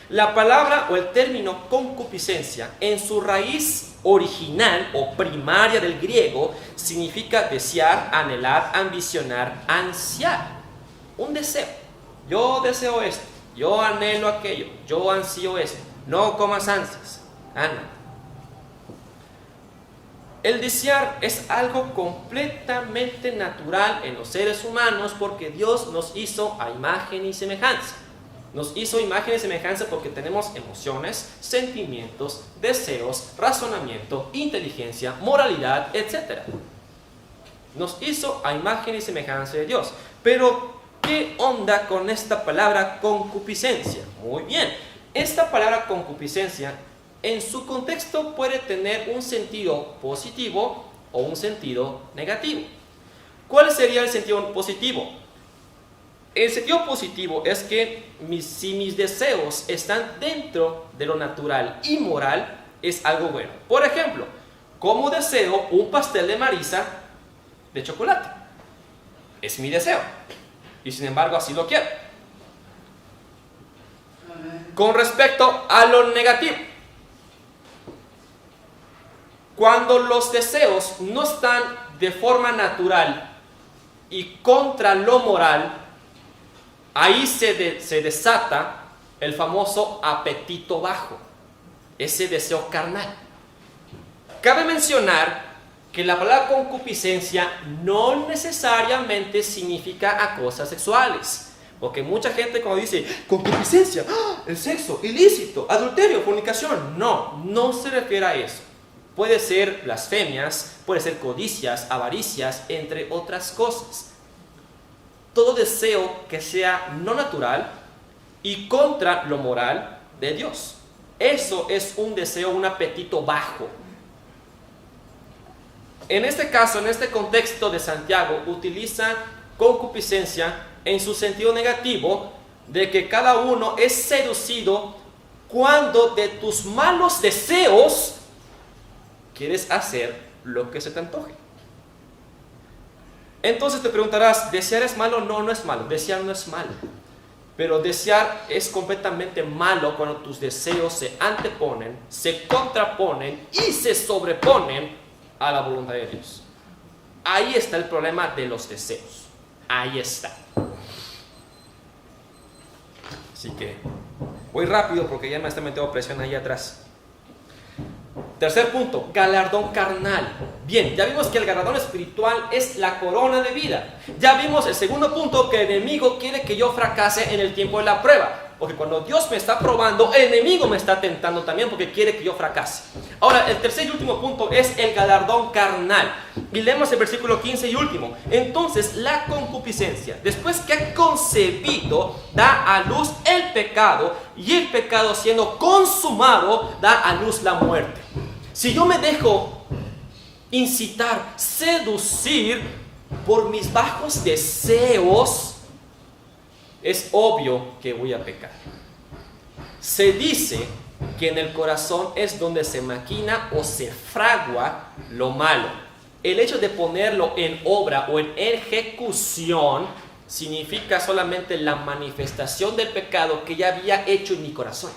La palabra o el término concupiscencia en su raíz original o primaria del griego significa desear, anhelar, ambicionar, ansiar. Un deseo. Yo deseo esto. Yo anhelo aquello, yo ansío esto. No comas ansias. No. El desear es algo completamente natural en los seres humanos porque Dios nos hizo a imagen y semejanza. Nos hizo imagen y semejanza porque tenemos emociones, sentimientos, deseos, razonamiento, inteligencia, moralidad, etc. Nos hizo a imagen y semejanza de Dios. Pero ¿qué onda con esta palabra concupiscencia? Muy bien, esta palabra concupiscencia en su contexto puede tener un sentido positivo o un sentido negativo. ¿Cuál sería el sentido positivo? El sentido positivo es que si mis deseos están dentro de lo natural y moral, es algo bueno. Por ejemplo, ¿cómo deseo un pastel de Marisa de chocolate? Es mi deseo. Y sin embargo así lo quiero. Con respecto a lo negativo, cuando los deseos no están de forma natural y contra lo moral, ahí se desata el famoso apetito bajo, ese deseo carnal. Cabe mencionar que la palabra concupiscencia no necesariamente significa a cosas sexuales. Porque mucha gente cuando dice concupiscencia, el sexo, ilícito, adulterio, fornicación, no se refiere a eso. Puede ser blasfemias, puede ser codicias, avaricias, entre otras cosas. Todo deseo que sea no natural y contra lo moral de Dios. Eso es un deseo, un apetito bajo. En este caso, en este contexto de Santiago, utiliza concupiscencia en su sentido negativo, de que cada uno es seducido cuando de tus malos deseos quieres hacer lo que se te antoje. Entonces te preguntarás, ¿desear es malo? No, no es malo. Desear no es malo. Pero desear es completamente malo cuando tus deseos se anteponen, se contraponen y se sobreponen a la voluntad de Dios. Ahí está el problema de los deseos. Ahí está. Así que voy rápido porque ya me está metiendo presión ahí atrás. Tercer punto, galardón carnal. Bien, ya vimos que el galardón espiritual es la corona de vida. Ya vimos el segundo punto, que el enemigo quiere que yo fracase en el tiempo de la prueba. Porque cuando Dios me está probando, el enemigo me está tentando también porque quiere que yo fracase. Ahora, el tercer y último punto es el galardón carnal. Y leemos el versículo 15 y último. Entonces, la concupiscencia, después que ha concebido, da a luz el pecado, y el pecado siendo consumado, da a luz la muerte. Si yo me dejo incitar, seducir por mis bajos deseos, es obvio que voy a pecar. Se dice que en el corazón es donde se maquina o se fragua lo malo. El hecho de ponerlo en obra o en ejecución significa solamente la manifestación del pecado que ya había hecho en mi corazón.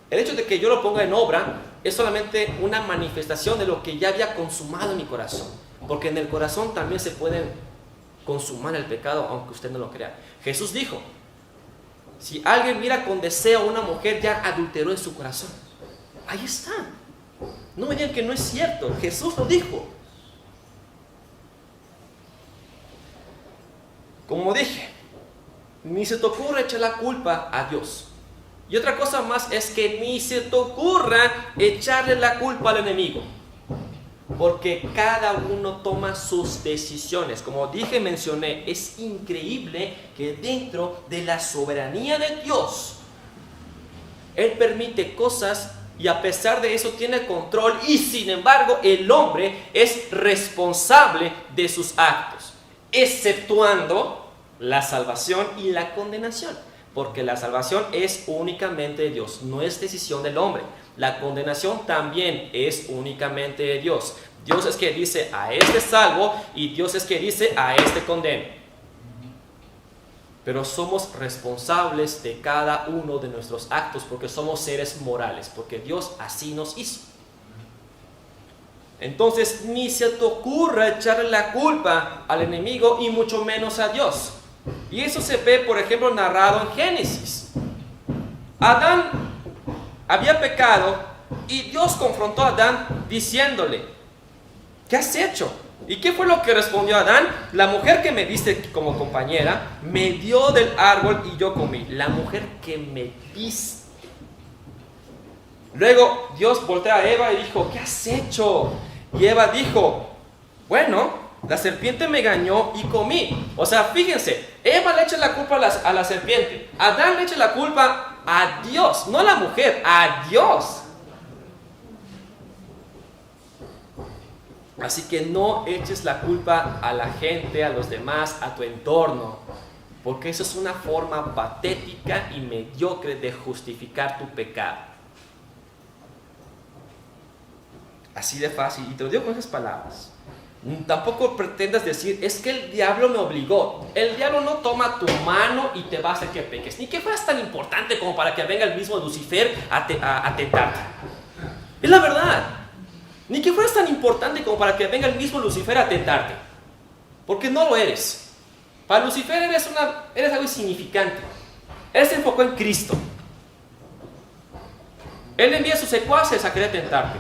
El hecho de que yo lo ponga en obra es solamente una manifestación de lo que ya había consumado en mi corazón. Porque en el corazón también se puede consumar el pecado, aunque usted no lo crea. Jesús dijo, si alguien mira con deseo a una mujer, ya adulteró en su corazón. Ahí está. No me digan que no es cierto. Jesús lo dijo. Como dije, ni se te ocurra echar la culpa a Dios. Y otra cosa más es que ni se te ocurra echarle la culpa al enemigo. Porque cada uno toma sus decisiones. Como dije, mencioné, es increíble que dentro de la soberanía de Dios, Él permite cosas y a pesar de eso tiene control, y sin embargo el hombre es responsable de sus actos, exceptuando la salvación y la condenación. Porque la salvación es únicamente de Dios, no es decisión del hombre. La condenación también es únicamente de Dios. Dios es que dice a este salvo y Dios es que dice a este condeno. Pero somos responsables de cada uno de nuestros actos porque somos seres morales, porque Dios así nos hizo. Entonces ni se te ocurra echarle la culpa al enemigo y mucho menos a Dios. Y eso se ve, por ejemplo, narrado en Génesis. Adán había pecado y Dios confrontó a Adán diciéndole, ¿qué has hecho? ¿Y qué fue lo que respondió Adán? La mujer que me diste como compañera me dio del árbol y yo comí. La mujer que me diste. Luego Dios voltea a Eva y dijo, ¿qué has hecho? Y Eva dijo, bueno, la serpiente me engañó y comí. O sea, fíjense, Eva le echa la culpa a la serpiente. Adán le echa la culpa a Dios, no a la mujer, a Dios. Así que no eches la culpa a la gente, a los demás, a tu entorno, porque eso es una forma patética y mediocre de justificar tu pecado. Así de fácil, y te lo digo con esas palabras. Tampoco pretendas decir, es que el diablo me obligó. El diablo no toma tu mano y te va a hacer que peques. Ni que fueras tan importante como para que venga el mismo Lucifer a tentarte. Es la verdad. Ni que fueras tan importante como para que venga el mismo Lucifer a tentarte. Porque no lo eres. Para Lucifer eres algo insignificante. Él se enfocó en Cristo. Él envía a sus secuaces a querer tentarte.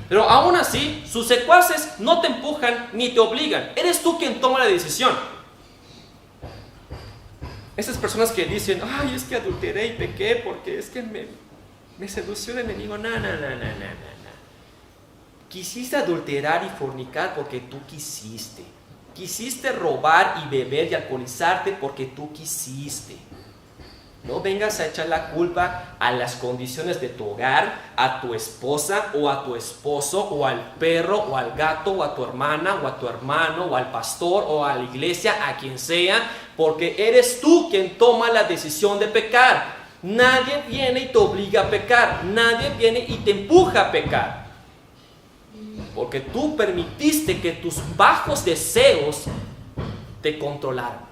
Pero aún así, sus secuaces no te empujan ni te obligan. Eres tú quien toma la decisión. Esas personas que dicen, ay, es que adulteré y pequé porque es que me sedució el enemigo. No. Quisiste adulterar y fornicar porque tú quisiste. Quisiste robar y beber y alcoholizarte porque tú quisiste. No vengas a echar la culpa a las condiciones de tu hogar, a tu esposa o a tu esposo, o al perro o al gato, o a tu hermana o a tu hermano, o al pastor o a la iglesia, a quien sea, porque eres tú quien toma la decisión de pecar. Nadie viene y te obliga a pecar, nadie viene y te empuja a pecar. Porque tú permitiste que tus bajos deseos te controlaran.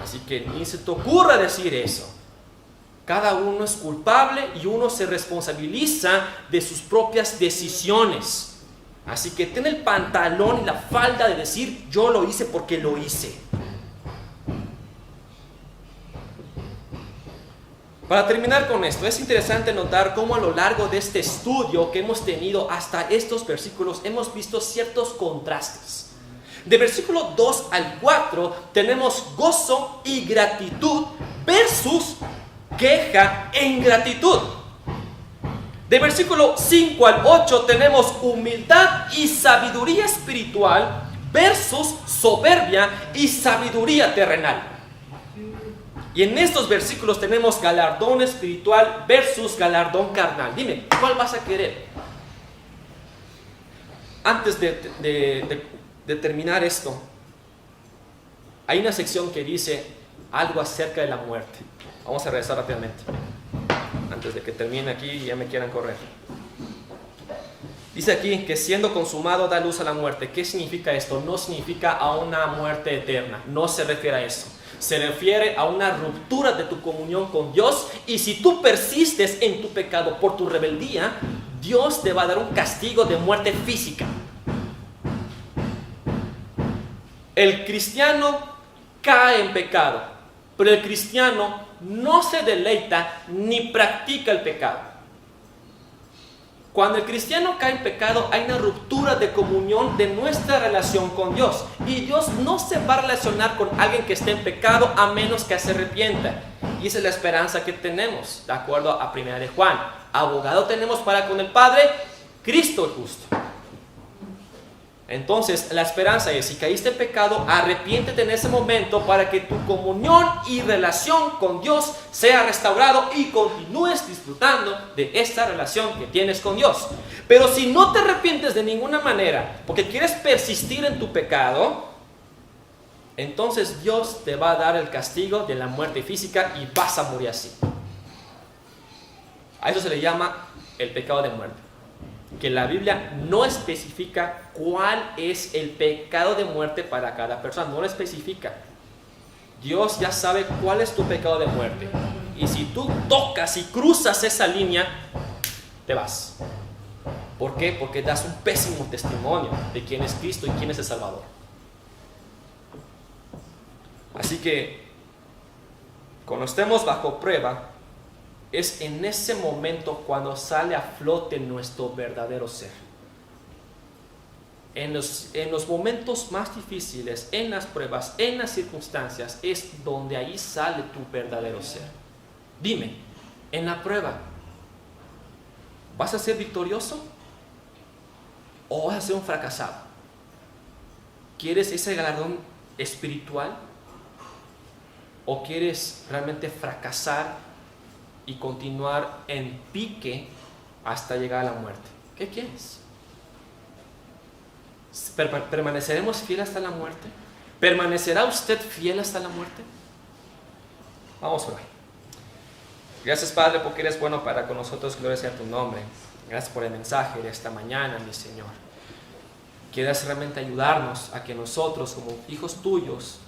Así que ni se te ocurra decir eso. Cada uno es culpable y uno se responsabiliza de sus propias decisiones. Así que ten el pantalón y la falda de decir, yo lo hice porque lo hice. Para terminar con esto, es interesante notar cómo a lo largo de este estudio que hemos tenido hasta estos versículos hemos visto ciertos contrastes. De versículo 2 al 4 tenemos gozo y gratitud versus queja e ingratitud. De versículo 5 al 8 tenemos humildad y sabiduría espiritual versus soberbia y sabiduría terrenal. Y en estos versículos tenemos galardón espiritual versus galardón carnal. Dime, ¿cuál vas a querer? Antes de terminar esto, hay una sección que dice algo acerca de la muerte. Vamos a regresar rápidamente, antes de que termine aquí y ya me quieran correr. Dice aquí que siendo consumado da luz a la muerte. ¿Qué significa esto? No significa a una muerte eterna, no se refiere a eso. Se refiere a una ruptura de tu comunión con Dios, y si tú persistes en tu pecado por tu rebeldía, Dios te va a dar un castigo de muerte física. El cristiano cae en pecado, pero el cristiano no se deleita ni practica el pecado. Cuando el cristiano cae en pecado, hay una ruptura de comunión de nuestra relación con Dios. Y Dios no se va a relacionar con alguien que esté en pecado a menos que se arrepienta. Y esa es la esperanza que tenemos, de acuerdo a 1 de Juan. Abogado tenemos para con el Padre, Cristo el justo. Entonces, la esperanza es, si caíste en pecado, arrepiéntete en ese momento para que tu comunión y relación con Dios sea restaurado y continúes disfrutando de esta relación que tienes con Dios. Pero si no te arrepientes de ninguna manera, porque quieres persistir en tu pecado, entonces Dios te va a dar el castigo de la muerte física y vas a morir así. A eso se le llama el pecado de muerte. Que la Biblia no especifica cuál es el pecado de muerte para cada persona, no lo especifica. Dios ya sabe cuál es tu pecado de muerte, y si tú tocas y cruzas esa línea, te vas. ¿Por qué? Porque das un pésimo testimonio de quién es Cristo y quién es el Salvador. Así que cuando estemos bajo prueba, es en ese momento cuando sale a flote nuestro verdadero ser. En los momentos más difíciles, en las pruebas, en las circunstancias, es donde ahí sale tu verdadero ser. Dime, en la prueba, ¿vas a ser victorioso o vas a ser un fracasado? ¿Quieres ese galardón espiritual o quieres realmente fracasar y continuar en pique hasta llegar a la muerte? ¿Qué quieres? ¿Permaneceremos fieles hasta la muerte? ¿Permanecerá usted fiel hasta la muerte? Vamos a orar. Gracias, Padre, porque eres bueno para con nosotros. Gloria sea tu nombre. Gracias por el mensaje de esta mañana, mi Señor. Quieras realmente ayudarnos a que nosotros, como hijos tuyos,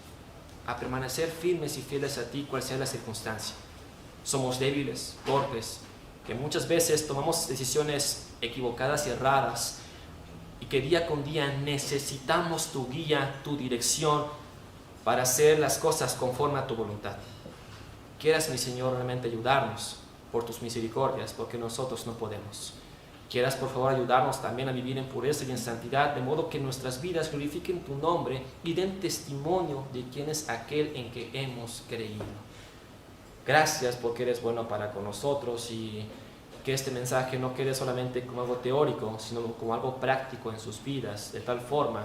a permanecer firmes y fieles a ti, cual sea la circunstancia. Somos débiles, torpes, que muchas veces tomamos decisiones equivocadas y erradas, y que día con día necesitamos tu guía, tu dirección, para hacer las cosas conforme a tu voluntad. Quieras, mi Señor, realmente ayudarnos por tus misericordias, porque nosotros no podemos. Quieras, por favor, ayudarnos también a vivir en pureza y en santidad, de modo que nuestras vidas glorifiquen tu nombre y den testimonio de quién es aquel en que hemos creído. Gracias porque eres bueno para con nosotros, y que este mensaje no quede solamente como algo teórico, sino como algo práctico en sus vidas, de tal forma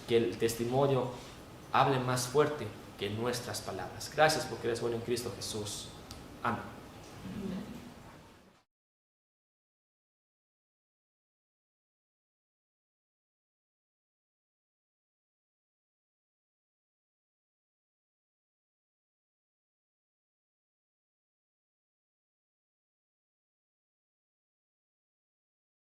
que el testimonio hable más fuerte que nuestras palabras. Gracias porque eres bueno en Cristo Jesús. Amén.